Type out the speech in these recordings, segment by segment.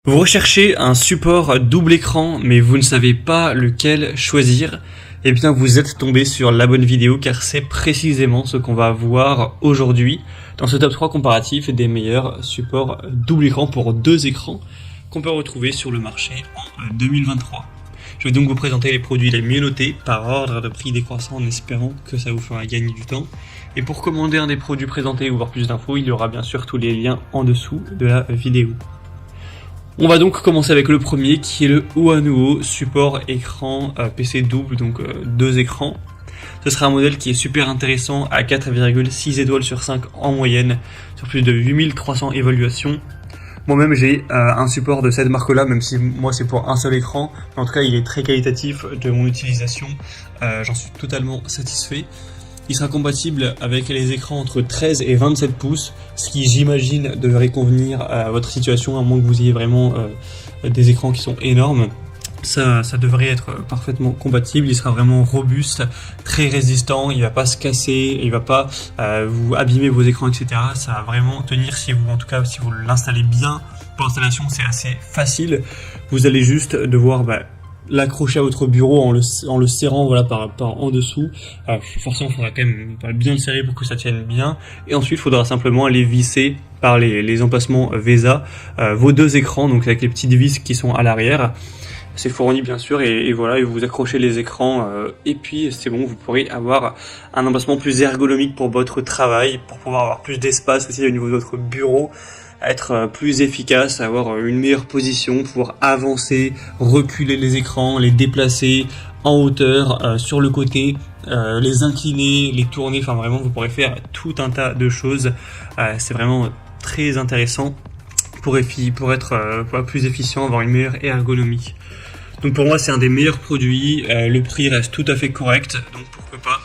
Vous recherchez un support double écran mais vous ne savez pas lequel choisir, eh bien vous êtes tombé sur la bonne vidéo car c'est précisément ce qu'on va voir aujourd'hui dans ce top 3 comparatif des meilleurs supports double écran pour deux écrans qu'on peut retrouver sur le marché en 2023. Je vais donc vous présenter les produits les mieux notés par ordre de prix décroissant en espérant que ça vous fera gagner du temps. Et pour commander un des produits présentés ou voir plus d'infos, il y aura bien sûr tous les liens en dessous de la vidéo. On va donc commencer avec le premier qui est le Ohanuo support écran PC double, donc deux écrans. Ce sera un modèle qui est super intéressant à 4,6 étoiles sur 5 en moyenne, sur plus de 8300 évaluations. Moi-même j'ai un support de cette marque-là, même si moi c'est pour un seul écran. En tout cas il est très qualitatif de mon utilisation, j'en suis totalement satisfait. Il sera compatible avec les écrans entre 13 et 27 pouces, ce qui j'imagine devrait convenir à votre situation, à moins que vous ayez vraiment des écrans qui sont énormes. Ça devrait être parfaitement compatible, il sera vraiment robuste, très résistant, il va pas se casser, il va pas vous abîmer vos écrans, etc. Ça va vraiment tenir si vous l'installez bien. Pour l'installation c'est assez facile, vous allez juste devoir l'accrocher à votre bureau en le serrant par en dessous. Forcément il faudra quand même bien le serrer pour que ça tienne bien, et ensuite il faudra simplement aller visser par les emplacements VESA vos deux écrans, donc avec les petites vis qui sont à l'arrière. C'est fourni bien sûr, et voilà, et vous accrochez les écrans et puis c'est bon, vous pourrez avoir un emplacement plus ergonomique pour votre travail, pour pouvoir avoir plus d'espace aussi au niveau de votre bureau, être plus efficace, avoir une meilleure position, pouvoir avancer, reculer les écrans, les déplacer en hauteur, sur le côté, les incliner, les tourner, enfin vraiment vous pourrez faire tout un tas de choses. C'est vraiment très intéressant pour être plus efficient, avoir une meilleure ergonomie. Donc pour moi c'est un des meilleurs produits, le prix reste tout à fait correct, donc pourquoi pas.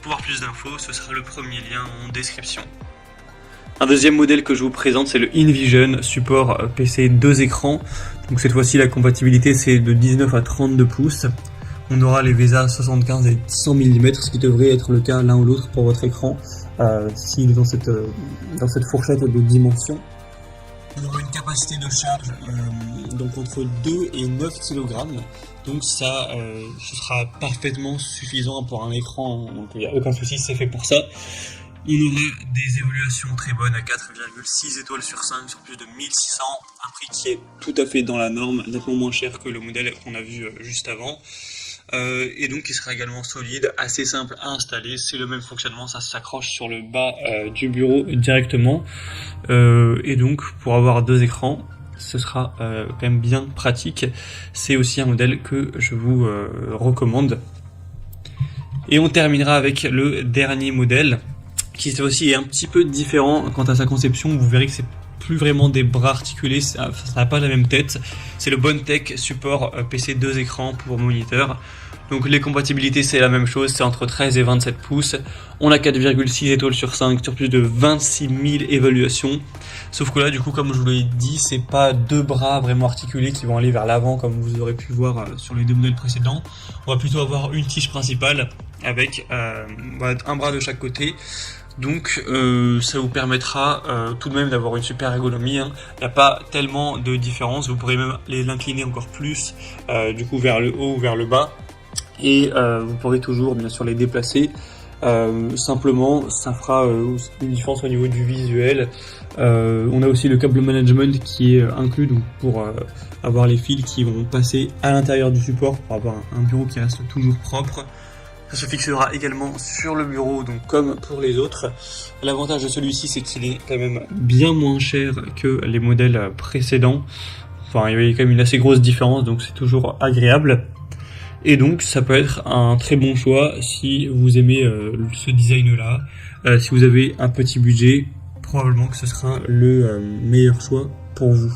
Pour avoir plus d'infos, ce sera le premier lien en description. Un deuxième modèle que je vous présente, c'est le InVision support PC 2 écrans. Donc cette fois-ci la compatibilité c'est de 19 à 32 pouces. On aura les VESA 75 et 100 mm, ce qui devrait être le cas l'un ou l'autre pour votre écran, s'il est dans cette fourchette de dimension. On aura une capacité de charge donc entre 2 et 9 kg, donc ça ce sera parfaitement suffisant pour un écran, donc il n'y a aucun souci, c'est fait pour ça. On aura des évaluations très bonnes à 4,6 étoiles sur 5 sur plus de 1600, un prix qui est tout à fait dans la norme, nettement moins cher que le modèle qu'on a vu juste avant. Et donc il sera également solide, assez simple à installer, c'est le même fonctionnement, ça s'accroche sur le bas du bureau directement, et donc pour avoir deux écrans ce sera quand même bien pratique. C'est aussi un modèle que je vous recommande. Et on terminera avec le dernier modèle qui cette fois-ci est un petit peu différent quant à sa conception. Vous verrez que c'est plus vraiment des bras articulés, ça n'a pas la même tête. C'est le Bondtech support PC 2 écrans pour moniteur. Donc les compatibilités c'est la même chose, c'est entre 13 et 27 pouces. On a 4,6 étoiles sur 5 sur plus de 26 000 évaluations. Sauf que là du coup, comme je vous l'ai dit, c'est pas deux bras vraiment articulés qui vont aller vers l'avant comme vous aurez pu voir sur les deux modèles précédents. On va plutôt avoir une tige principale avec un bras de chaque côté. Donc ça vous permettra tout de même d'avoir une super ergonomie, hein. Il n'y a pas tellement de différence, vous pourrez même l'incliner encore plus du coup vers le haut ou vers le bas, et vous pourrez toujours bien sûr les déplacer. Simplement ça fera une différence au niveau du visuel. On a aussi le câble management qui est inclus, donc pour avoir les fils qui vont passer à l'intérieur du support pour avoir un bureau qui reste toujours propre. Ça se fixera également sur le bureau, donc comme pour les autres. L'avantage de celui-ci, c'est qu'il est quand même bien moins cher que les modèles précédents. Enfin, il y a quand même une assez grosse différence, donc c'est toujours agréable. Et donc, ça peut être un très bon choix si vous aimez ce design-là. Si vous avez un petit budget, probablement que ce sera le meilleur choix pour vous.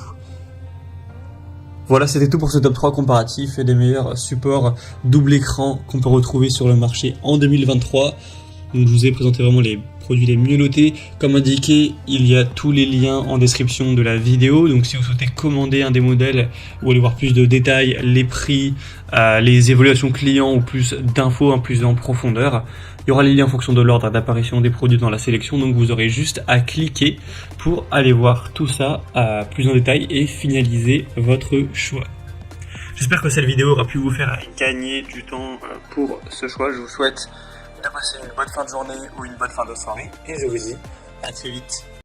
Voilà, c'était tout pour ce top 3 comparatif et des meilleurs supports double écran qu'on peut retrouver sur le marché en 2023. Donc je vous ai présenté vraiment les produits les mieux notés. Comme indiqué, il y a tous les liens en description de la vidéo. Donc si vous souhaitez commander un des modèles ou aller voir plus de détails, les prix, les évaluations clients ou plus d'infos, plus en profondeur, il y aura les liens en fonction de l'ordre d'apparition des produits dans la sélection. Donc vous aurez juste à cliquer pour aller voir tout ça plus en détail et finaliser votre choix. J'espère que cette vidéo aura pu vous faire gagner du temps pour ce choix. Je vous souhaite de passer une bonne fin de journée ou une bonne fin de soirée et je vous dis à très vite.